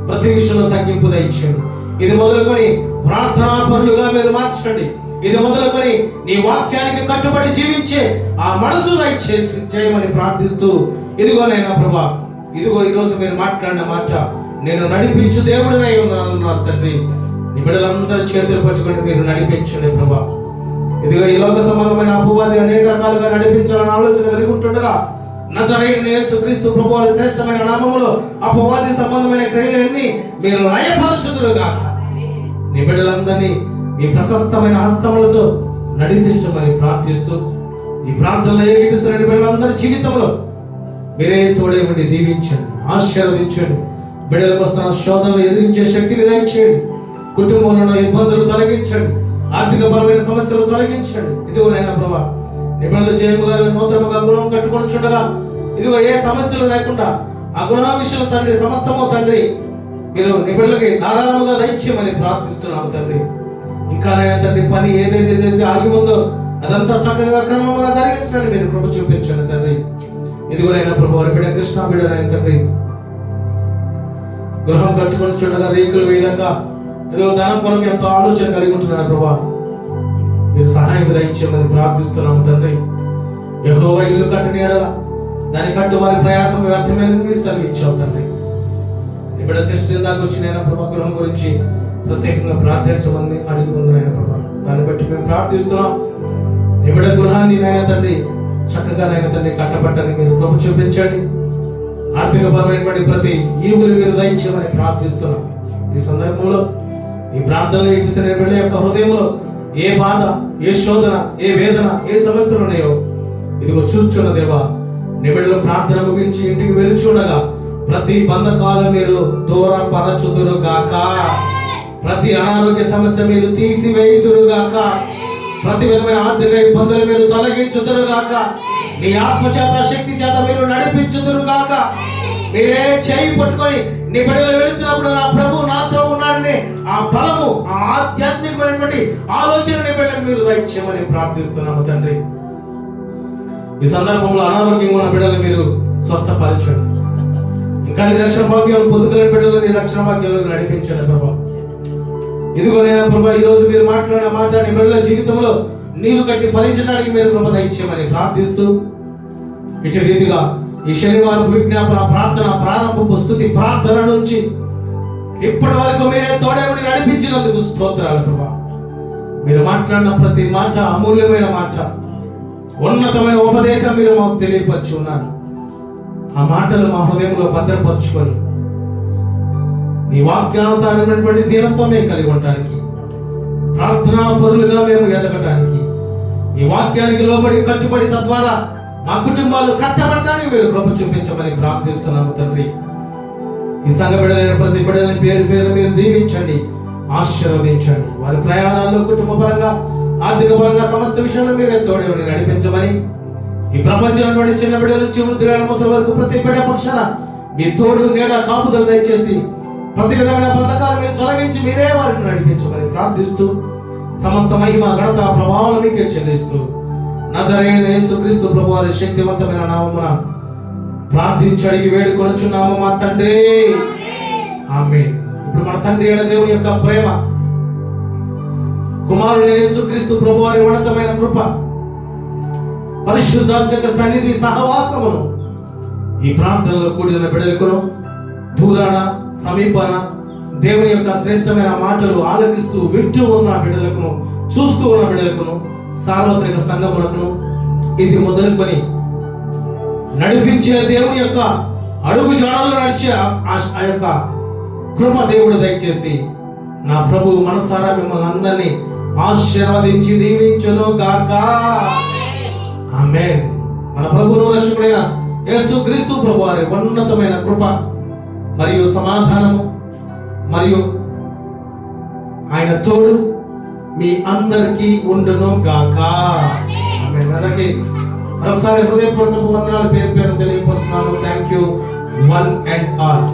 ప్రతి విషయంలో తగ్గింపు దయచేయండి. ఇది మొదలుకొని ప్రార్థనా పరులుగా మీరు మార్చండి. ఇది మొదలుకొని నీ వాక్యానికి కట్టుబడి జీవించే ఆ మనసు దయచేసి చేయమని ప్రార్థిస్తూ, ఇదిగోనైనా ప్రభా, ఇదిగో ఈరోజు మీరు మాట్లాడిన మాట, నేను నడిపించు దేవుడినై ఉన్నాను తండ్రి. నీ బిడ్డలందరూ చేతులు పట్టుకొని మీరు నడిపించండి ప్రభా. ఇదిగో ఈ లోక సంబంధమైన అపవాది అనేక రకాలుగా నడిపించాలని ఆలోచన కలిగి ఉంటుండగా, నజరేయుడైన యేసుక్రీస్తు ప్రభువారి శ్రేష్టమైన నామములో అపవాది సంబంధమైన క్రియలన్నీ మీరు లయపరచుదురుగాక. నీ బిడ్డలందరినీ మీ ప్రశస్తమైన హస్తములతో నడిపించమని ప్రార్థిస్తూ, ఈ ప్రార్థనలో ఏకీపిస్తున్న బిడ్డలందరి జీవితంలో మీరే తోడే ఉండి దీవించండి, ఆశీర్వదించండి. బిడ్డలకు వస్తున్న శోధనలు ఎదిరించే శక్తిని దయచేయండి. కుటుంబంలో ఇబ్బందులు తొలగించండి, ఆర్థిక పరమైన సమస్యలు తొలగించండి. ఇదిగో నాయన ప్రభా, నిబంధనలు చేయముగా నూతనముగా గృహం కట్టుకొని చూడగా, ఇదిగో ఏ సమస్యలు లేకుండా ఆ గృహ విషయం తండ్రి సమస్తము తండ్రి మీరు నిబంధనలకి ధారాళముగా దయచేయమని ప్రార్థిస్తున్నాము తండ్రి. ఇంకా నాయన తండ్రి పని ఏదైతే ఆగి ఉందో అదంతా చక్కగా క్రమంగా జరిగించండి, మీరు కృప చూపించండి తండ్రి. ఇదిగో నాయన ప్రభు, వారి బిడ్డ కృష్ణ బిడ్డ నాయన తండ్రి గృహం కట్టుకొని చూడగా రేకులు వేయలేక ఏదో ధనం కొరకు ఎంతో ఆలోచన కలిగి ఉంటున్నారు ప్రభా, మీరు సహాయం దయచేయమని ప్రార్థిస్తున్నాము తండ్రి. యెహోవా ఇల్లు కట్టని ఎడల దాని కట్టు వారి ప్రయాసం వ్యర్థమైనది మీరు సెలవిచ్చావు తండ్రి. ఇప్పుడు సృష్టి దాకా వచ్చిన ప్రభా గృహం గురించి ప్రత్యేకంగా ప్రార్థించమని అడిగి ఉంది నాయన ప్రభా. దాన్ని బట్టి మేము ప్రార్థిస్తున్నాం. ఇప్పుడు గృహాన్ని నాయన తండ్రి చక్కగా నాయన తండ్రి కట్టబట్టని మీరు కృప చూపించండి. ఆర్థిక పరమైనటువంటి ప్రతి ఈవులు మీరు దయచేయమని ప్రార్థిస్తున్నాం. ఈ సందర్భంలో ఈ ప్రార్థనలు ఇప్పిస్తున్న బిడ్డ యొక్క హృదయంలో ఏ బాధ, ఏ శోధన, ఏ వేదన, ఏ సమస్యలు ఉన్నాయో ఇదిగో చూచున్న దేవా, నీ బిడ్డలు ప్రార్థన ముగించి ఇంటికి వెళ్ళి చూడగా ప్రతి బంధకాలు మీరు దూరపరచుదురు గాక, ప్రతి అనారోగ్య సమస్య మీరు తీసివేయుదురు గాక, ప్రతి విధమైన ఆర్థిక ఇబ్బందులు మీరు తొలగించుదురు గాక, నీ ఆత్మ చేత శక్తి చేత మీరు నడిపించుదురు గాక. మీరే చేయి పట్టుకొని నీ బిడ్డలు వెళుతున్నప్పుడు నా ప్రభు నాతో ఉన్నాడని ఆ బలము, ఆ ఆధ్యాత్మికమైనటువంటి ఆలోచన నీ బిడ్డలకు మీరు దయచేయమని ప్రార్థిస్తున్నాము తండ్రి. ఈ సందర్భంలో అనారోగ్యంగా ఉన్న బిడ్డలు మీరు స్వస్థపరచండి. ఇంకా నీ రక్షణ భాగ్యాలు పొందుకునే బిడ్డలు నీ రక్షణ భాగ్యాలను నడిపించండి ప్రభా. ఇదిగో నేను ప్రభా, ఈ రోజు మీరు మాట్లాడిన మాట నీ బిడ్డల జీవితంలో నీరు కట్టి ఫలించడానికి మీరు కృప దయచేయమని ప్రార్థిస్తూ, ఇటు రీతిగా ఈ శనివారం విజ్ఞాపన ప్రార్థన ప్రారంభపు స్తుతి ప్రార్థన నుంచి ఇప్పటి వరకు మీరే తోడేవుని నడిపించినందుకు స్తోత్రాలు ప్రభా. మీరు మాట్లాడిన ప్రతి మాట అమూల్యమైన మాట, ఉన్నతమైన ఉపదేశం మీరు మాకు తెలియపరిచి ఉన్నారు. ఆ మాటలు మా హృదయంలో భద్రపరుచుకొని నీ వాక్యానుసారమైనటువంటి దీనంతో మేము కలిగి ఉండడానికి, ప్రార్థనా పరులుగా మేము ఎదగటానికి, ఈ వాక్యానికి లోబడి కట్టుబడి తద్వారా మా కుటుంబాలు కట్టబడటానికి మీరు కృప చూపించమని ప్రార్థిస్తున్నాము తండ్రి. ఈ సంఘ బిడ్డలైన ప్రతి బిడ్డలని పేరు పేరు మీరు దీవించండి, ఆశీర్వదించండి. వారి ప్రయాణాల్లో కుటుంబ పరంగా, ఆర్థిక పరంగా సమస్త విషయంలో మీరే తోడేవుని నడిపించమని, ఈ ప్రపంచంలో చిన్న బిడ్డల నుంచి వృద్ధులైన ముసలి వరకు ప్రతి బిడ్డ పక్షాన మీ తోడు నీడ కాపుదలు దయచేసి ప్రతి విధమైన బంధకాలు మీరు తొలగించి మీరే వారిని నడిపించమని ప్రార్థిస్తూ, సమస్త మహిమ ఘనత ప్రభావం మీకే చెల్లిస్తూ, నజరేయుడైన యేసుక్రీస్తు ప్రభువారి శక్తివంతమైన నామమున ప్రార్థించి అడిగి వేడుకొనుచున్నాము మా తండ్రి, ఆమేన్. ఇప్పుడు మన తండ్రి అయిన దేవుని యొక్క ప్రేమ, కుమారుడైన యేసుక్రీస్తు ప్రభువారి ఉన్నతమైన కృప, పరిశుద్ధాత్మక సన్నిధి సహవాసమును ఈ ప్రాంతంలో కూడిన బిడ్డలకును, దూరాన సమీపాన దేవుని యొక్క శ్రేష్టమైన మాటలు ఆలకిస్తూ వింటూ ఉన్న బిడ్డలకును, చూస్తూ ఉన్న బిడ్డలకును, సార్వత్రిక సంఘములకును ఇది మొదలుకొని నడిపించే దేవుని యొక్క అడుగు జాడల్లో నడిచే ఆ యొక్క కృప దేవుడు దయచేసి నా ప్రభు మనసారా మిమ్మల్ని అందరినీ ఆశీర్వదించి దీవించును గాక, ఆమేన్. మన ప్రభువును రక్షకుడైన యేసుక్రీస్తు ప్రభువారి ఉన్నతమైన కృప మరియు సమాధానము మరియు ఆయన తోడు మీ అందరికీ ఉండును గాక, ఆమేన్. అలాగే మరొకసారి హృదయపూర్వక వందనాలు పేరు పేరు తెలియపరుస్తున్నాను. Thank you one and all.